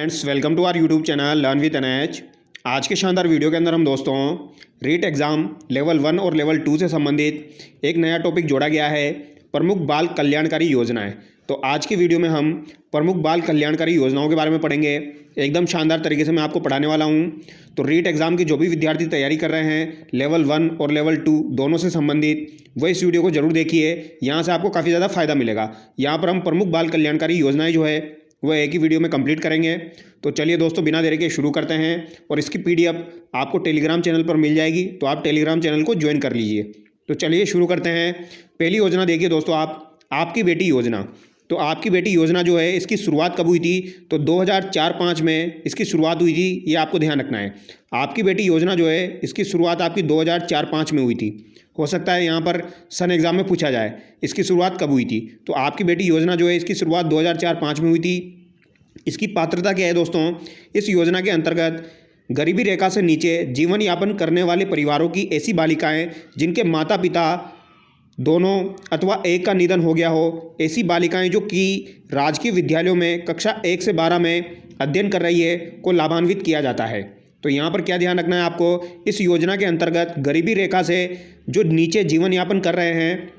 Friends, welcome to our YouTube channel learn with NH. आज के शानदार वीडियो के अंदर हम दोस्तों रीट एग्ज़ाम लेवल 1 और लेवल 2 से संबंधित एक नया टॉपिक जोड़ा गया है, प्रमुख बाल कल्याणकारी योजनाएं। तो आज की वीडियो में हम प्रमुख बाल कल्याणकारी योजनाओं के बारे में पढ़ेंगे। एकदम शानदार तरीके से मैं आपको पढ़ाने वाला हूं। तो रीट एग्ज़ाम के जो भी विद्यार्थी तैयारी कर रहे हैं लेवल 1 और लेवल 2 दोनों से संबंधित, वो इस वीडियो को जरूर देखिए। यहाँ से आपको काफ़ी ज़्यादा फायदा मिलेगा। यहाँ पर हम प्रमुख बाल कल्याणकारी योजनाएं जो है वो एक ही वीडियो में कंप्लीट करेंगे। तो चलिए दोस्तों, बिना देरी के शुरू करते हैं। और इसकी PDF आपको टेलीग्राम चैनल पर मिल जाएगी, तो आप टेलीग्राम चैनल को ज्वाइन कर लीजिए। तो चलिए शुरू करते हैं। पहली योजना देखिए दोस्तों, आपकी बेटी योजना। तो आपकी बेटी योजना जो है इसकी शुरुआत कब हुई थी? तो 2004-05 में इसकी शुरुआत हुई थी, ये आपको ध्यान रखना है। आपकी बेटी योजना जो है इसकी शुरुआत आपकी 2004-05 में हुई थी। हो सकता है यहाँ पर सन एग्ज़ाम में पूछा जाए इसकी शुरुआत कब हुई थी। तो आपकी बेटी योजना जो है इसकी शुरुआत 2004-05 में हुई थी। इसकी पात्रता क्या है दोस्तों? इस योजना के अंतर्गत गरीबी रेखा से नीचे जीवन यापन करने वाले परिवारों की ऐसी बालिकाएं जिनके माता पिता दोनों अथवा एक का निधन हो गया हो, ऐसी बालिकाएं जो कि राजकीय विद्यालयों में कक्षा 1 से 12 में अध्ययन कर रही है को लाभान्वित किया जाता है। तो यहाँ पर क्या ध्यान रखना है आपको? इस योजना के अंतर्गत गरीबी रेखा से जो नीचे जीवन यापन कर रहे हैं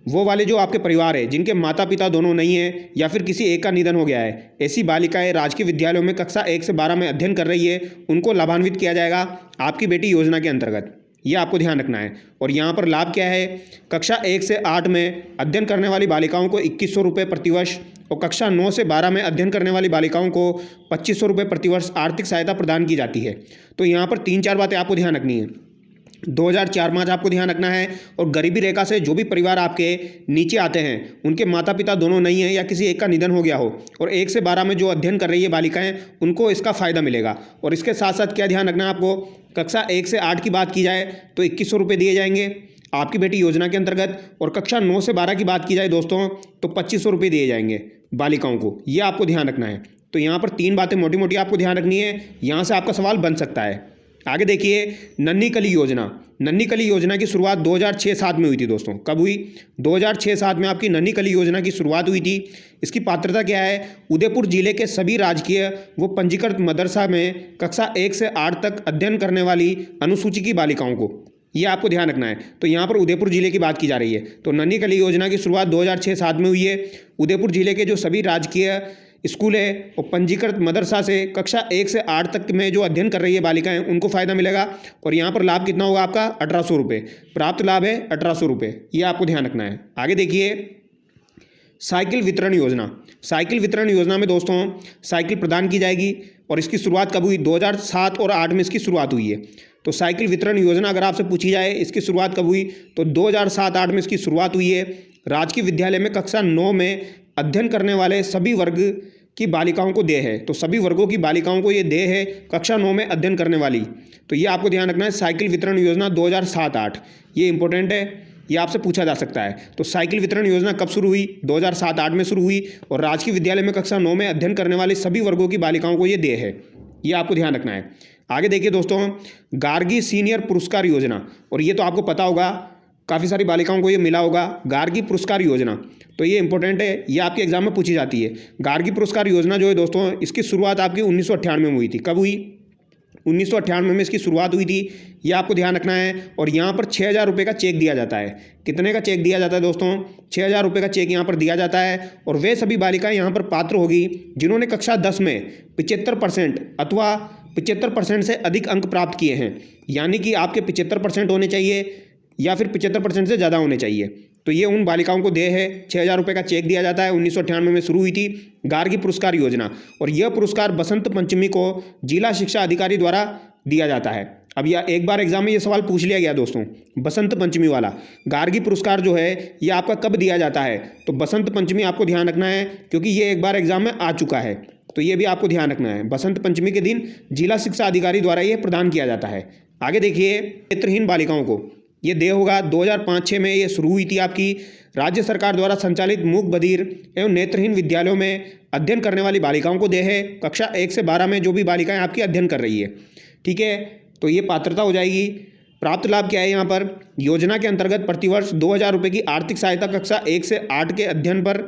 वो वाले जो आपके परिवार है जिनके माता पिता दोनों नहीं हैं या फिर किसी एक का निधन हो गया है, ऐसी बालिकाएं राजकीय विद्यालयों में कक्षा 1 से 12 में अध्ययन कर रही है, उनको लाभान्वित किया जाएगा आपकी बेटी योजना के अंतर्गत। ये आपको ध्यान रखना है। और यहाँ पर लाभ क्या है? कक्षा 1 से 8 में अध्ययन करने वाली बालिकाओं को 2100 रुपये प्रतिवर्ष और कक्षा 9 से 12 में अध्ययन करने वाली बालिकाओं को 2500 रुपये प्रतिवर्ष आर्थिक सहायता प्रदान की जाती है। तो यहाँ पर 3-4 बातें आपको ध्यान रखनी है। 2004-05 आपको ध्यान रखना है। और गरीबी रेखा से जो भी परिवार आपके नीचे आते हैं उनके माता पिता दोनों नहीं हैं या किसी एक का निधन हो गया हो और 1 से 12 में जो अध्ययन कर रही है बालिकाएं, उनको इसका फ़ायदा मिलेगा। और इसके साथ साथ क्या ध्यान रखना है आपको? कक्षा 1 से 8 की बात की जाए तो 2100 रुपये दिए जाएंगे आपकी बेटी योजना के अंतर्गत। और कक्षा 9 से 12 की बात की जाए दोस्तों तो 2500 रुपये दिए जाएंगे बालिकाओं को। ये आपको ध्यान रखना है। तो यहाँ पर 3 बातें मोटी मोटी आपको ध्यान रखनी है। यहाँ से आपका सवाल बन सकता है। आगे देखिए, नन्ही कली योजना। नन्ही कली योजना की शुरुआत 2006-07 में हुई थी दोस्तों। कब हुई? 2006-07 में आपकी नन्ही कली योजना की शुरुआत हुई थी। इसकी पात्रता क्या है? उदयपुर जिले के सभी राजकीय व पंजीकृत मदरसा में कक्षा 1 से 8 तक अध्ययन करने वाली अनुसूची की बालिकाओं को, ये आपको ध्यान रखना है। तो यहाँ पर उदयपुर जिले की बात की जा रही है। तो नन्ही कली योजना की शुरुआत 2006-07 में हुई है। उदयपुर जिले के जो सभी राजकीय स्कूल है और पंजीकृत मदरसा से कक्षा 1 से 8 तक में जो अध्ययन कर रही है बालिकाएं, उनको फ़ायदा मिलेगा। और यहाँ पर लाभ कितना होगा आपका? 1800 रुपये। प्राप्त लाभ है 1800 रुपये। ये आपको ध्यान रखना है। आगे देखिए, साइकिल वितरण योजना। साइकिल वितरण योजना में दोस्तों साइकिल प्रदान की जाएगी। और इसकी शुरुआत कब हुई? 2007 और 8 में इसकी शुरुआत हुई है। तो साइकिल वितरण योजना अगर आपसे पूछी जाए इसकी शुरुआत कब हुई, तो 2007-08 में इसकी शुरुआत हुई है। राजकीय विद्यालय में कक्षा 9 में अध्ययन करने वाले सभी वर्ग की बालिकाओं को देय है। तो सभी वर्गों की बालिकाओं को ये देय है कक्षा 9 में अध्ययन करने वाली। तो ये आपको ध्यान रखना है। साइकिल वितरण योजना 2007-08, ये इंपॉर्टेंट है, ये आपसे पूछा जा सकता है। तो साइकिल वितरण योजना कब शुरू हुई? 2007-08 में शुरू हुई। और राजकीय विद्यालय में कक्षा 9 में अध्ययन करने वाले सभी वर्गों की बालिकाओं को ये देय है। ये आपको ध्यान रखना है। आगे देखिए दोस्तों, गार्गी सीनियर पुरस्कार योजना। और ये तो आपको पता होगा, काफ़ी सारी बालिकाओं को ये मिला होगा, गार्गी पुरस्कार योजना। तो ये इंपॉर्टेंट है, ये आपके एग्जाम में पूछी जाती है। गार्गी पुरस्कार योजना जो है दोस्तों, इसकी शुरुआत आपकी 1998 में हुई थी। कब हुई? 1998 में इसकी शुरुआत हुई थी। ये आपको ध्यान रखना है। और यहाँ पर 6000 रुपये का चेक दिया जाता है। कितने का चेक दिया जाता है दोस्तों? 6000 रुपये का चेक यहाँ पर दिया जाता है। और वे सभी बालिकाएँ यहाँ पर पात्र होगी जिन्होंने कक्षा 10 में 75% अथवा 75% से अधिक अंक प्राप्त किए हैं। यानी कि आपके 75% होने चाहिए या फिर 75% से ज़्यादा होने चाहिए। तो ये उन बालिकाओं को देय है। 6000 रुपये का चेक दिया जाता है। 1998 में शुरू हुई थी गार्गी पुरस्कार योजना। और यह पुरस्कार बसंत पंचमी को जिला शिक्षा अधिकारी द्वारा दिया जाता है। अब यह एक बार एग्जाम में ये सवाल पूछ लिया गया दोस्तों, बसंत पंचमी वाला गार्गी पुरस्कार जो है ये आपका कब दिया जाता है? तो बसंत पंचमी आपको ध्यान रखना है, क्योंकि ये एक बार एग्जाम में आ चुका है। तो ये भी आपको ध्यान रखना है। बसंत पंचमी के दिन जिला शिक्षा अधिकारी द्वारा ये प्रदान किया जाता है। आगे देखिए, नेत्रहीन बालिकाओं को ये देय होगा। 2005-06 में ये शुरू हुई थी आपकी राज्य सरकार द्वारा संचालित मूक बधिर एवं नेत्रहीन विद्यालयों में अध्ययन करने वाली बालिकाओं को देय है। कक्षा 1 से 12 में जो भी बालिकाएं आपकी अध्ययन कर रही है, ठीक है, तो ये पात्रता हो जाएगी। प्राप्त लाभ क्या है यहाँ पर? योजना के अंतर्गत प्रतिवर्ष 2000 रुपये की आर्थिक सहायता कक्षा 1 से 8 के अध्ययन पर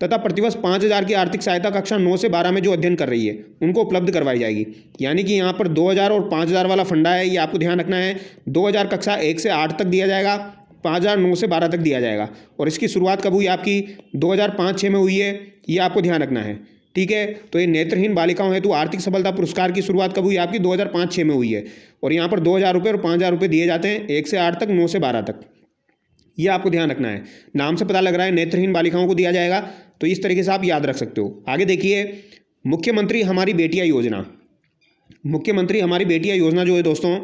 तथा प्रतिवर्ष 5,000 की आर्थिक सहायता कक्षा 9 से 12 में जो अध्ययन कर रही है उनको उपलब्ध करवाई जाएगी। यानी कि यहाँ पर 2,000 और 5,000 वाला फंडा है, ये आपको ध्यान रखना है। 2,000 कक्षा 1 से 8 तक दिया जाएगा, 5,000 9 से 12 तक दिया जाएगा। और इसकी शुरुआत कब हुई आपकी 2005-6 में हुई है, ये आपको ध्यान रखना है। ठीक है, तो ये नेत्रहीन बालिकाओं हेतु आर्थिक सफलता पुरस्कार की शुरुआत कब हुई आपकी 2005-6 में हुई है। और यहाँ पर 2,000 रुपये और 5,000 रुपये दिए जाते हैं 1 से 8 तक, 9 से 12 तक। ये आपको ध्यान रखना है, नाम से पता लग रहा है नेत्रहीन बालिकाओं को दिया जाएगा, तो इस तरीके से आप याद रख सकते हो। आगे देखिए, मुख्यमंत्री हमारी बेटियां योजना। मुख्यमंत्री हमारी बेटियां योजना जो है दोस्तों,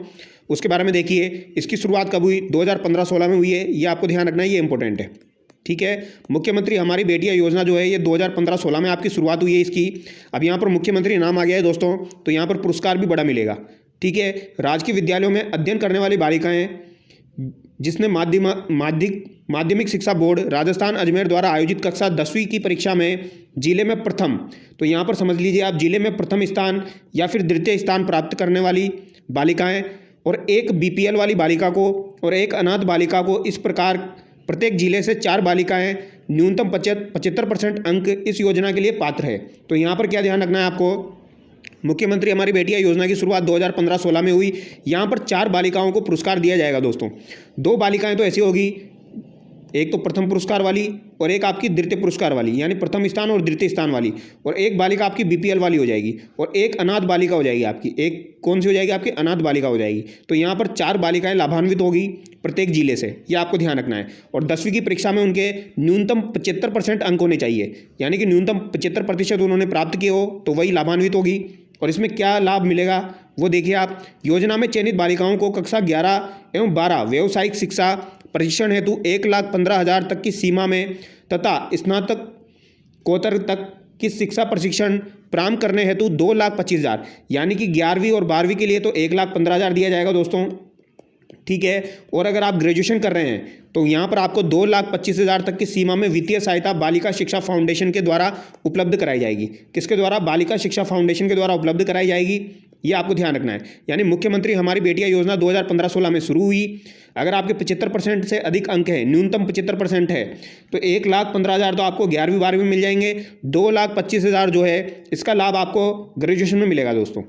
उसके बारे में देखिए, इसकी शुरुआत कब हुई 2015-16 में हुई है, ये आपको ध्यान रखना है, ये इंपॉर्टेंट है। ठीक है, मुख्यमंत्री हमारी बेटियां योजना जो है ये 2015-16 में आपकी शुरुआत हुई है इसकी। अब यहाँ पर मुख्यमंत्री नाम आ गया है दोस्तों, तो यहाँ पर पुरस्कार भी बड़ा मिलेगा। ठीक है, राजकीय विद्यालयों में अध्ययन करने वाली बालिकाएं जिसने माध्यमिक शिक्षा बोर्ड राजस्थान अजमेर द्वारा आयोजित कक्षा 10वीं की परीक्षा में जिले में प्रथम, तो यहाँ पर समझ लीजिए आप जिले में प्रथम स्थान या फिर द्वितीय स्थान प्राप्त करने वाली बालिकाएं, और एक BPL वाली बालिका को और एक अनाथ बालिका को, इस प्रकार प्रत्येक जिले से 4 बालिकाएं न्यूनतम 75% अंक इस योजना के लिए पात्र है। तो यहाँ पर क्या ध्यान रखना है आपको, मुख्यमंत्री हमारी बेटियां योजना की शुरुआत 2015-16 में हुई। यहाँ पर 4 बालिकाओं को पुरस्कार दिया जाएगा दोस्तों। 2 बालिकाएं तो ऐसी होगी, एक तो प्रथम पुरस्कार वाली और एक आपकी द्वितीय पुरस्कार वाली, यानी प्रथम स्थान और द्वितीय स्थान वाली, और एक बालिका आपकी BPL वाली हो जाएगी, और एक अनाथ बालिका हो जाएगी आपकी। एक कौन सी हो जाएगी आपकी, अनाथ बालिका हो जाएगी। तो यहाँ पर 4 बालिकाएं लाभान्वित होगी प्रत्येक जिले से, ये आपको ध्यान रखना है। और 10वीं की परीक्षा में उनके न्यूनतम 75% अंक होने चाहिए, यानी कि न्यूनतम 75% उन्होंने प्राप्त किए हो तो वही लाभान्वित होगी। और इसमें क्या लाभ मिलेगा वो देखिए आप। योजना में चयनित बालिकाओं को कक्षा 11 एवं 12 व्यावसायिक शिक्षा प्रशिक्षण हेतु 1,15,000 तक की सीमा में तथा स्नातकोत्तर तक की शिक्षा प्रशिक्षण प्राप्त करने हेतु 2,25,000, यानी कि 11वीं और 12वीं के लिए तो 1,15,000 दिया जाएगा दोस्तों। ठीक है, और अगर आप ग्रेजुएशन कर रहे हैं तो यहाँ पर आपको 2,25,000 तक की सीमा में वित्तीय सहायता बालिका शिक्षा फाउंडेशन के द्वारा उपलब्ध कराई जाएगी। किसके द्वारा, बालिका शिक्षा फाउंडेशन के द्वारा उपलब्ध कराई जाएगी, ये आपको ध्यान रखना है। यानी मुख्यमंत्री हमारी बेटियां योजना 2015-16 में शुरू हुई। अगर आपके 75% से अधिक अंक है, न्यूनतम 75% है, तो 1,15,000 तो आपको 11वीं 12वीं में मिल जाएंगे। 2,25,000 जो है इसका लाभ आपको ग्रेजुएशन में मिलेगा दोस्तों।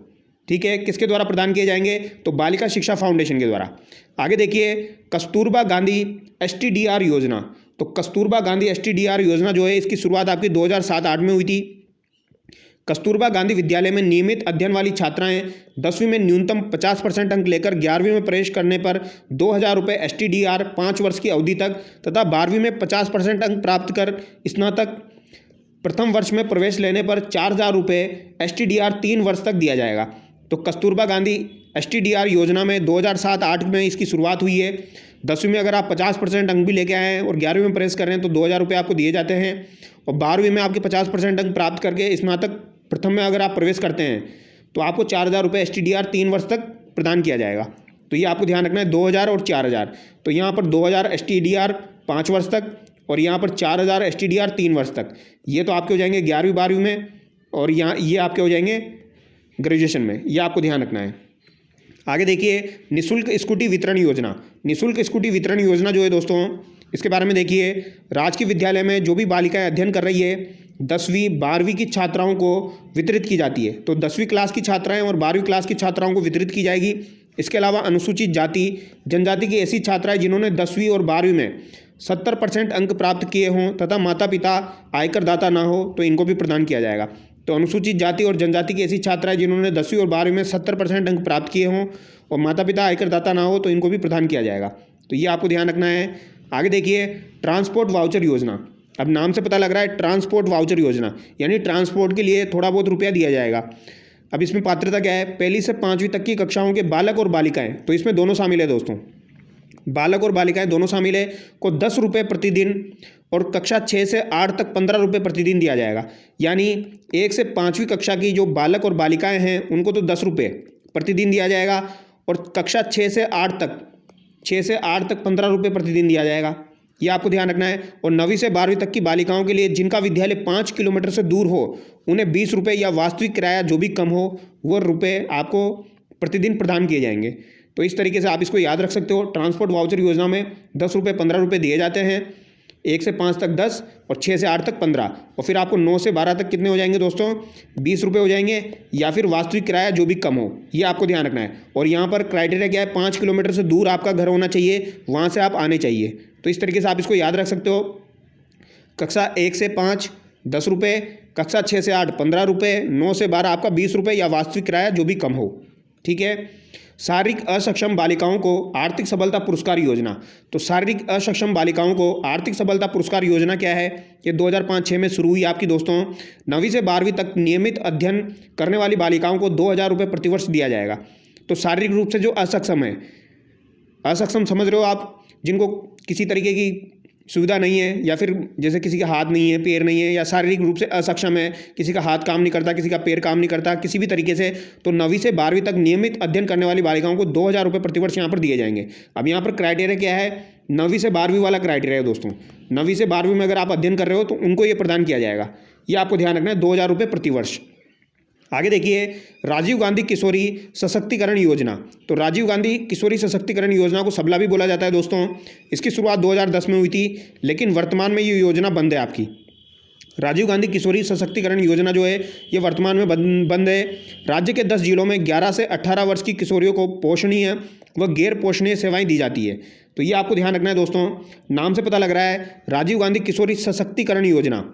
ठीक है, किसके द्वारा प्रदान किए जाएंगे, तो बालिका शिक्षा फाउंडेशन के द्वारा। आगे देखिए, कस्तूरबा गांधी STDR योजना। तो कस्तूरबा गांधी STDR योजना जो है इसकी शुरुआत आपकी 2007-8 में हुई थी। कस्तूरबा गांधी विद्यालय में नियमित अध्ययन वाली छात्राएं 10वीं में न्यूनतम 50% अंक लेकर 11वीं में प्रवेश करने पर 2,000 रुपये STDR 5 वर्ष की अवधि तक तथा 12वीं में 50% अंक प्राप्त कर स्नातक प्रथम वर्ष में प्रवेश लेने पर 4,000 रुपये STDR 3 वर्ष तक दिया जाएगा। तो कस्तूरबा गांधी STDR योजना में 2007-8 में इसकी शुरुआत हुई है। 10वीं में अगर आप 50% अंक भी लेके आए हैं और 11वीं में प्रवेश कर रहे हैं तो 2,000 रुपये आपको दिए जाते हैं। और 12वीं में आपके 50% अंक प्राप्त करके स्नातक प्रथम में अगर आप प्रवेश करते हैं तो आपको 4,000 रुपये STDR 3 वर्ष तक प्रदान किया जाएगा। तो ये आपको ध्यान रखना है, 2,000 और 4,000। तो यहाँ पर 2,000 STDR 5 वर्ष तक और यहाँ पर 4,000 STDR 3 वर्ष तक। ये तो आपके हो जाएंगे 11वीं 12वीं में, और यहाँ ये आपके हो जाएंगे ग्रेजुएशन में, ये आपको ध्यान रखना है। आगे देखिए, निःशुल्क स्कूटी वितरण योजना। निःशुल्क स्कूटी वितरण योजना जो है दोस्तों, इसके बारे में देखिए, राजकीय विद्यालय में जो भी बालिकाएं अध्ययन कर रही है 10वीं 12वीं की छात्राओं को वितरित की जाती है। तो 10वीं क्लास की छात्राएं और 12वीं क्लास की छात्राओं को वितरित की जाएगी। इसके अलावा अनुसूचित जाति जनजाति की ऐसी छात्राएं जिन्होंने 10वीं और 12वीं में 70% अंक प्राप्त किए हों तथा माता पिता आयकर दाता ना हो तो इनको भी प्रदान किया जाएगा। तो अनुसूचित जाति और जनजाति की ऐसी छात्राएं जिन्होंने 10वीं और 12वीं में 70% अंक प्राप्त किए हों और माता पिता आयकर दाता ना हो तो इनको भी प्रदान किया जाएगा। तो ये आपको ध्यान रखना है। आगे देखिए, ट्रांसपोर्ट वाउचर योजना। अब नाम से पता लग रहा है ट्रांसपोर्ट वाउचर योजना, यानी ट्रांसपोर्ट के लिए थोड़ा बहुत रुपया दिया जाएगा। अब इसमें पात्रता क्या है, 1ली से 5वीं तक की कक्षाओं के बालक और बालिकाएं, तो इसमें दोनों शामिल है दोस्तों, बालक और बालिकाएं दोनों शामिल है, को 10 रुपये प्रतिदिन और कक्षा 6 से 8 तक 15 रुपये प्रतिदिन दिया जाएगा। यानी 1 से 5वीं कक्षा की जो बालक और बालिकाएं हैं उनको तो 10 रुपये प्रतिदिन दिया जाएगा, और कक्षा 6 से 8 तक 15 रुपये प्रतिदिन दिया जाएगा। ये आपको ध्यान रखना है। और 9वीं से 12वीं तक की बालिकाओं के लिए जिनका विद्यालय 5 किलोमीटर से दूर हो उन्हें 20 रुपये या वास्तविक किराया जो भी कम हो वो रुपये आपको प्रतिदिन प्रदान किए जाएंगे। तो इस तरीके से आप इसको याद रख सकते हो। ट्रांसपोर्ट वाउचर योजना में 10 रुपये 15 रुपये दिए जाते हैं। 1 से 5 तक 10 और 6 से 8 तक 15 और फिर आपको 9 से 12 तक कितने हो जाएंगे दोस्तों, 20 रुपये हो जाएंगे, या फिर वास्तविक किराया जो भी कम हो, ये आपको ध्यान रखना है। और यहाँ पर क्राइटेरिया क्या है, 5 किलोमीटर से दूर आपका घर होना चाहिए, वहाँ से आप आने चाहिए। तो इस तरीके से आप इसको याद रख सकते हो। कक्षा 1 से 5 10 रुपये, कक्षा 6 से 8 15 रुपये, 9 से 12 आपका 20 रुपये या वास्तविक किराया जो भी कम हो, ठीक है। शारीरिक असक्षम बालिकाओं को आर्थिक सबलता पुरस्कार योजना। तो शारीरिक असक्षम बालिकाओं को आर्थिक सबलता पुरस्कार योजना क्या है, ये 2005-06 में शुरू हुई आपकी दोस्तों। 9वीं से 12वीं तक नियमित अध्ययन करने वाली बालिकाओं को 2000 रुपये प्रतिवर्ष दिया जाएगा। तो शारीरिक रूप से जो असक्षम है, असक्षम समझ रहे हो आप, जिनको किसी तरीके की सुविधा नहीं है, या फिर जैसे किसी का हाथ नहीं है, पैर नहीं है, या शारीरिक रूप से असक्षम है, किसी का हाथ काम नहीं करता, किसी का पैर काम नहीं करता, किसी भी तरीके से, तो 9वीं से 12वीं तक नियमित अध्ययन करने वाली बालिकाओं को 2000 रुपये प्रतिवर्ष यहाँ पर दिए जाएंगे। अब यहाँ पर क्राइटेरिया क्या है, 9वीं से 12वीं वाला क्राइटेरिया है दोस्तों। 9वीं से 12वीं में अगर आप अध्ययन कर रहे हो तो उनको ये प्रदान किया जाएगा, ये आपको ध्यान रखना है, 2000 रुपये प्रतिवर्ष। आगे देखिए, राजीव गांधी किशोरी सशक्तिकरण योजना। तो राजीव गांधी किशोरी सशक्तिकरण योजना को सबला भी बोला जाता है दोस्तों। इसकी शुरुआत 2010 में हुई थी, लेकिन वर्तमान में ये योजना बंद है आपकी। राजीव गांधी किशोरी सशक्तिकरण योजना जो है ये वर्तमान में बंद है। राज्य के 10 जिलों में 11 से 18 वर्ष की किशोरियों को पोषणीय व गैर पोषणीय सेवाएं दी जाती है। तो ये आपको ध्यान रखना है दोस्तों, नाम से पता लग रहा है, राजीव गांधी किशोरी सशक्तिकरण योजना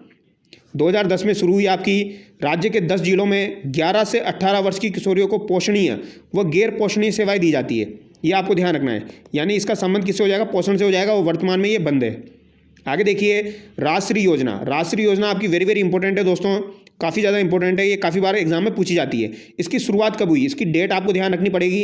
2010 में शुरू हुई आपकी। राज्य के 10 जिलों में 11 से 18 वर्ष की किशोरियों को पोषणीय व गैर पोषणीय सेवाएं दी जाती है, ये आपको ध्यान रखना है। यानी इसका संबंध किससे हो जाएगा, पोषण से हो जाएगा, और वर्तमान में ये बंद है। आगे देखिए, राजश्री योजना। राजश्री योजना आपकी वेरी वेरी इंपॉर्टेंट है दोस्तों, काफ़ी ज़्यादा इंपॉर्टेंट है, ये काफ़ी बार एग्जाम में पूछी जाती है। इसकी शुरुआत कब हुई, इसकी डेट आपको ध्यान रखनी पड़ेगी।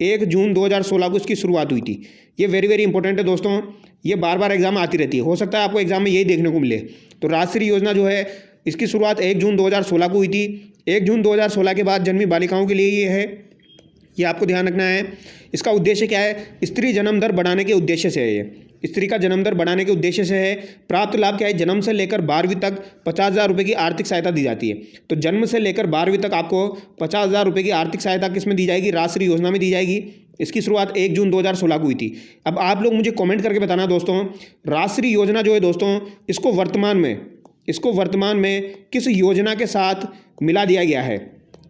1 जून 2016 को इसकी शुरुआत हुई थी। ये वेरी वेरी इंपॉर्टेंट है दोस्तों, ये बार बार एग्जाम आती रहती है, हो सकता है आपको एग्जाम में यही देखने को मिले। तो राजश्री योजना जो है इसकी शुरुआत 1 जून 2016 को हुई थी। 1 जून 2016 के बाद जन्मी बालिकाओं के लिए ये है, ये आपको ध्यान रखना है। इसका उद्देश्य क्या है, स्त्री जन्म दर बढ़ाने के उद्देश्य से है। ये स्त्री का जन्म दर बढ़ाने के उद्देश्य से है। प्राप्त लाभ क्या है, जन्म से लेकर 12वीं तक 50,000 रुपये की आर्थिक सहायता दी जाती है। तो जन्म से लेकर 12वीं तक आपको 50,000 रुपये की आर्थिक सहायता किस में दी जाएगी, राजश्री योजना में दी जाएगी। इसकी शुरुआत 1 जून 2016 को हुई थी। अब आप लोग मुझे कमेंट करके बताना दोस्तों, राजश्री योजना जो है दोस्तों, इसको वर्तमान में किस योजना के साथ मिला दिया गया है,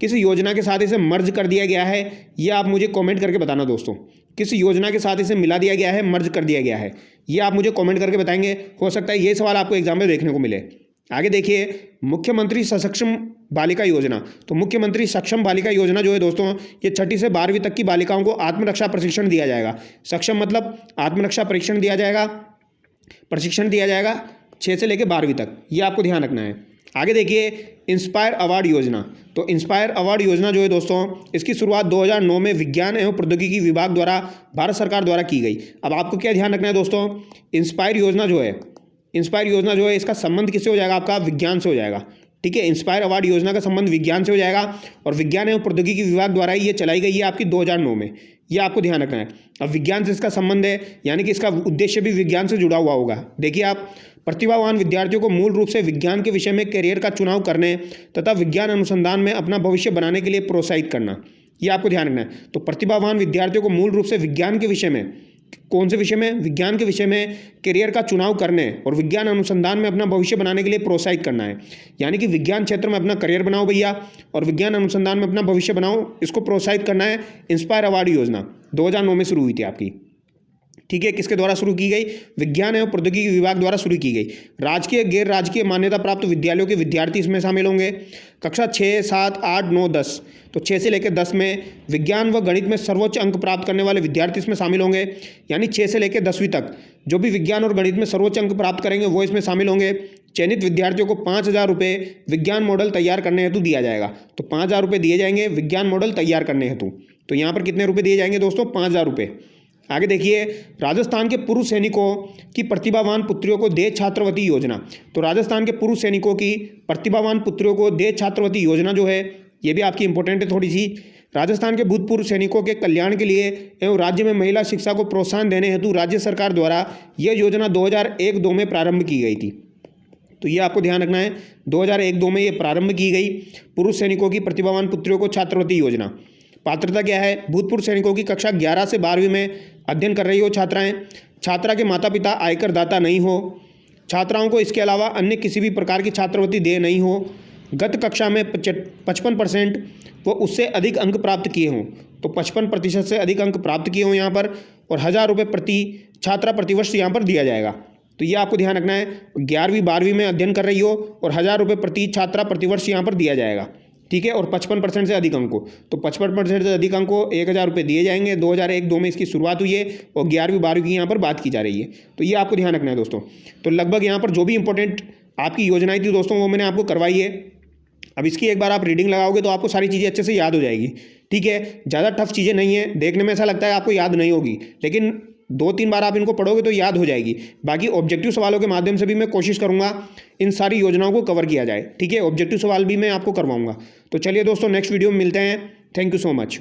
किस योजना के साथ इसे मर्ज कर दिया गया है, ये आप मुझे कमेंट करके बताना दोस्तों। किस योजना के साथ इसे मिला दिया गया है, मर्ज कर दिया गया है, ये आप मुझे कमेंट करके बताएंगे। हो सकता है ये सवाल आपको एग्जाम में देखने को मिले। आगे देखिए, मुख्यमंत्री सक्षम बालिका योजना। तो मुख्यमंत्री सक्षम बालिका योजना जो है दोस्तों, ये 6ठी से 12वीं तक की बालिकाओं को आत्मरक्षा प्रशिक्षण दिया जाएगा। सक्षम मतलब आत्मरक्षा प्रशिक्षण दिया जाएगा 6 से लेकर 12वीं तक, ये आपको ध्यान रखना है। आगे देखिए, इंस्पायर अवार्ड योजना। तो इंस्पायर अवार्ड योजना जो है दोस्तों, इसकी शुरुआत 2009 में विज्ञान एवं प्रौद्योगिकी विभाग द्वारा भारत सरकार द्वारा की गई। अब आपको क्या ध्यान रखना है दोस्तों, इंस्पायर योजना जो है इसका संबंध किससे हो जाएगा, आपका विज्ञान से हो जाएगा। ठीक है, इंस्पायर अवार्ड योजना का संबंध विज्ञान से हो जाएगा, और विज्ञान एवं प्रौद्योगिकी विभाग द्वारा ही ये चलाई गई है आपकी 2009 में, ये आपको ध्यान रखना है। अब विज्ञान से इसका संबंध है, यानी कि इसका उद्देश्य भी विज्ञान से जुड़ा हुआ होगा। देखिए आप, प्रतिभावान विद्यार्थियों को मूल रूप से विज्ञान के विषय में करियर का चुनाव करने तथा विज्ञान अनुसंधान में अपना भविष्य बनाने के लिए प्रोत्साहित करना, ये आपको ध्यान रखना है। तो प्रतिभावान विद्यार्थियों को मूल रूप से विज्ञान के विषय में, कौन से विषय में, विज्ञान के विषय में करियर का चुनाव करने और विज्ञान अनुसंधान में अपना भविष्य बनाने के लिए प्रोत्साहित करना है। यानी कि विज्ञान क्षेत्र में अपना करियर बनाओ भैया, और विज्ञान अनुसंधान में अपना भविष्य बनाओ, इसको प्रोत्साहित करना है। इंस्पायर अवार्ड योजना 2009 में शुरू हुई थी आपकी। ठीक है, किसके द्वारा शुरू की गई, विज्ञान एवं प्रौद्योगिकी विभाग द्वारा शुरू की गई। राजकीय गैर राजकीय मान्यता प्राप्त विद्यालयों के विद्यार्थी इसमें शामिल होंगे। कक्षा 6, 7, 8, 9, 10, तो 6 से लेकर 10 में विज्ञान व गणित में सर्वोच्च अंक प्राप्त करने वाले विद्यार्थी इसमें शामिल होंगे। यानी 6 से लेकर 10वीं तक जो भी विज्ञान और गणित में सर्वोच्च अंक प्राप्त करेंगे वो इसमें शामिल होंगे। चयनित विद्यार्थियों को 5,000 रुपये विज्ञान मॉडल तैयार करने हेतु दिया जाएगा। तो 5,000 रुपये दिए जाएंगे विज्ञान मॉडल तैयार करने हेतु। तो यहाँ पर कितने रुपये दिए जाएंगे दोस्तों, 5,000 रुपये। आगे देखिए, राजस्थान के पूर्व सैनिकों की प्रतिभावान पुत्रियों को देश छात्रवृत्ति योजना। तो राजस्थान के पूर्व सैनिकों की प्रतिभावान पुत्रियों को देश छात्रवृत्ति योजना जो है ये भी आपकी इंपॉर्टेंट है थोड़ी सी। राजस्थान के भूतपूर्व सैनिकों के कल्याण के लिए एवं राज्य में महिला शिक्षा को प्रोत्साहन देने हेतु राज्य सरकार द्वारा यह योजना 2001-02 में प्रारंभ की गई थी। तो ये आपको ध्यान रखना है, 2001-02 में ये प्रारंभ की गई पूर्व सैनिकों की प्रतिभावान पुत्रियों को छात्रवृत्ति योजना। पात्रता क्या है, भूतपूर्व सैनिकों की कक्षा 11 से 12वीं में अध्ययन कर रही हो छात्रा के माता पिता आयकर दाता नहीं हो, छात्राओं को इसके अलावा अन्य किसी भी प्रकार की छात्रवृत्ति देय नहीं हो, गत कक्षा में 55% वो उससे अधिक अंक प्राप्त किए हों, तो 55% से अधिक अंक प्राप्त किए हों यहाँ पर, और 1,000 रुपये प्रति छात्रा प्रतिवर्ष यहाँ पर दिया जाएगा। तो ये आपको ध्यान रखना है, 11वीं 12वीं में अध्ययन कर रही हो और 1,000 रुपये प्रति छात्रा प्रतिवर्ष यहाँ पर दिया जाएगा, ठीक है। और 55% से अधिक अंक को, तो 55% से अधिक अंक को 1,000 रुपये दिए जाएंगे। 2001-2 में इसकी शुरुआत हुई है और 11वीं 12वीं की यहाँ पर बात की जा रही है। तो ये आपको ध्यान रखना है दोस्तों। तो लगभग यहाँ पर जो भी इंपॉर्टेंट आपकी योजनाएं थी दोस्तों वो मैंने आपको करवाई है। अब इसकी एक बार आप रीडिंग लगाओगे तो आपको सारी चीज़ें अच्छे से याद हो जाएगी, ठीक है। ज़्यादा टफ चीज़ें नहीं है, देखने में ऐसा लगता है आपको याद नहीं होगी, लेकिन 2-3 बार आप इनको पढ़ोगे तो याद हो जाएगी। बाकी ऑब्जेक्टिव सवालों के माध्यम से भी मैं कोशिश करूंगा इन सारी योजनाओं को कवर किया जाए, ठीक है। ऑब्जेक्टिव सवाल भी मैं आपको करवाऊंगा। तो चलिए दोस्तों, नेक्स्ट वीडियो में मिलते हैं। Thank you so much.